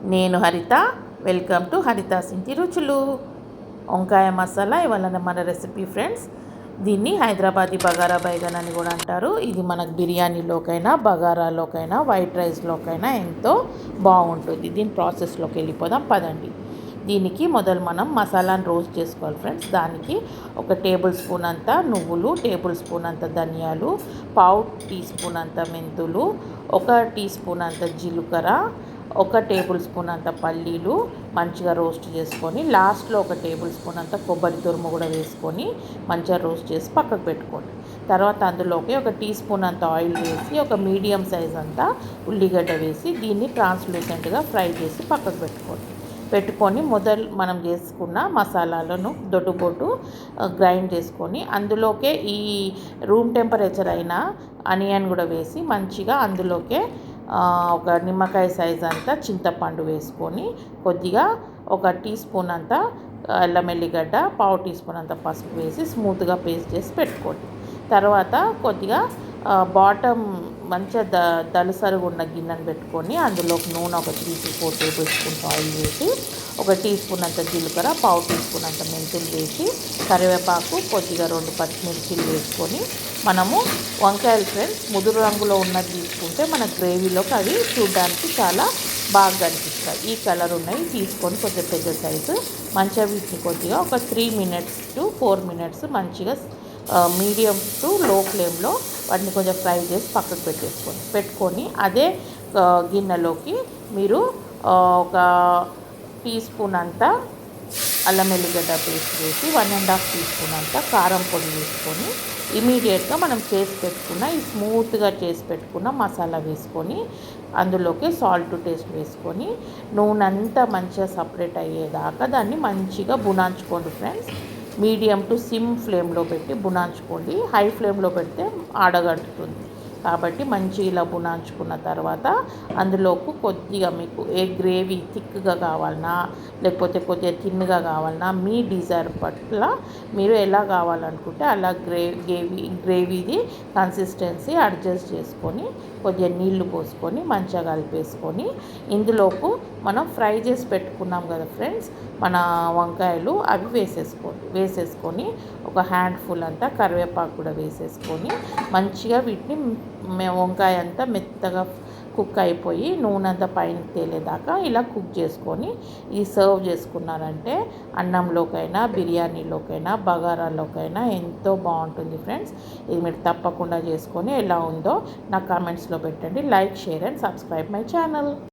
నేను హరిత. Welcome to Haritha's ఇంటి రుచులు. వంకాయ మసాలా ఇవాళ మన రెసిపీ ఫ్రెండ్స్. దీన్ని హైదరాబాదీ బగారా బైగన్ అని కూడా అంటారు. ఇది మనకు బిర్యానీలోకైనా బగారాలోకైనా వైట్ రైస్లోకైనా ఎంతో బాగుంటుంది. దీని ప్రాసెస్లోకి వెళ్ళిపోదాం పదండి. దీనికి మొదలు మనం మసాలాను రోస్ట్ చేసుకోవాలి ఫ్రెండ్స్. దానికి ఒక టేబుల్ స్పూన్ అంత నువ్వులు, టేబుల్ స్పూన్ అంత ధనియాలు, పావు టీ స్పూన్ అంత మెంతులు, ఒక టీ స్పూన్ అంత జీలకర్ర, ఒక టేబుల్ స్పూన్ అంత పల్లీలు మంచిగా రోస్ట్ చేసుకొని లాస్ట్లో ఒక టేబుల్ స్పూన్ అంత కొబ్బరి తురుము కూడా వేసుకొని మంచిగా రోస్ట్ చేసి పక్కకు పెట్టుకోండి. తర్వాత అందులోకి ఒక టీ స్పూన్ అంత ఆయిల్ వేసి ఒక మీడియం సైజ్ అంతా ఉల్లిగడ్డ వేసి దీన్ని ట్రాన్స్లూసెంట్గా ఫ్రై చేసి పక్కకు పెట్టుకొని మనం చేసుకున్న మసాలాలను దొడ్డుబొట్టు గ్రైండ్ చేసుకొని అందులోకే ఈ రూమ్ టెంపరేచర్ అయిన ఆనియన్ కూడా వేసి మంచిగా అందులోకే ఒక నిమ్మకాయ సైజ్ అంతా చింతపండు వేసుకొని కొద్దిగా ఒక టీ స్పూన్ అంతా అల్లం ఎల్లిగడ్డ, పావు టీ స్పూన్ అంత పసుపు వేసి స్మూత్గా పేస్ట్ చేసి పెట్టుకోండి. తర్వాత కొద్దిగా బాటమ్ మంచిగా దలసరుగా ఉన్న గిన్నెను పెట్టుకొని అందులోకి నూనె ఒక 3 to 4 టేబుల్ స్పూన్స్ ఆయిల్ వేసి ఒక టీ స్పూన్ అంత జీలకర్ర, పావు టీ స్పూన్ అంత మెంతులు వేసి కరివేపాకు కొద్దిగా 2 పచ్చిమిర్చిలు వేసుకొని మనము వంకాయలు ఫ్రెండ్స్ ముదురు రంగులో ఉన్నది తీసుకుంటే మన గ్రేవీలోకి అవి చూడడానికి చాలా బాగా కనిపిస్తాయి. ఈ కలర్ ఉన్నాయి తీసుకొని కొంచెం పెద్ద సైజు మంచిగా వీటిని కొద్దిగా ఒక 3 minutes to 4 minutes మంచిగా మీడియం టు లో ఫ్లేమ్లో వాటిని కొంచెం ఫ్రై చేసి పక్కకు పెట్టుకొని అదే గిన్నెలోకి మీరు ఒక టీ స్పూన్ అంతా అల్లం ఎల్లిగడ్డ పేస్ట్ వేసి 1.5 టీ స్పూన్ అంతా కారం పొడి వేసుకొని ఇమీడియట్గా మనం చేసి పెట్టుకున్న ఈ స్మూత్గా చేసి పెట్టుకున్న మసాలా వేసుకొని అందులోకి సాల్ట్ టేస్ట్ వేసుకొని నూనె అంతా మంచిగా సపరేట్ అయ్యేదాకా దాన్ని మంచిగా బునాంచుకోండి ఫ్రెండ్స్. మీడియం టు సిమ్ ఫ్లేమ్లో పెట్టి బునాంచుకోండి. హై ఫ్లేమ్లో పెడితే ఆడగట్టుతుంది. కాబట్టి మంచి ఇలా బునాంచుకున్న తర్వాత అందులోకి కొద్దిగా మీకు ఏ గ్రేవీ థిక్గా కావాలన్నా లేకపోతే కొద్దిగా థిన్గా కావాలన్నా మీ డిజైర్ పట్ల మీరు ఎలా కావాలనుకుంటే అలా గ్రేవీది కన్సిస్టెన్సీ అడ్జస్ట్ చేసుకొని కొద్దిగా నీళ్లు పోసుకొని మంచిగా కలిపేసుకొని ఇందులోకి మనం ఫ్రై చేసి పెట్టుకున్నాం కదా ఫ్రెండ్స్ మన వంకాయలు అవి వేసేసుకొని ఒక హ్యాండ్ఫుల్ అంతా కరివేపాకు కూడా వేసేసుకొని మంచిగా వీటిని వంకాయ అంతా మెత్తగా కుక్ అయిపోయి నూనె అంతా పైన తేలేదాకా ఇలా కుక్ చేసుకొని ఈ సర్వ్ చేసుకున్నారంటే అన్నంలోకైనా బిర్యానీలోకైనా బగారాలోకైనా ఎంతో బాగుంటుంది ఫ్రెండ్స్. ఇది మీరు తప్పకుండా చేసుకొని ఎలా ఉందో నా కామెంట్స్లో పెట్టండి. Like, share and subscribe my channel.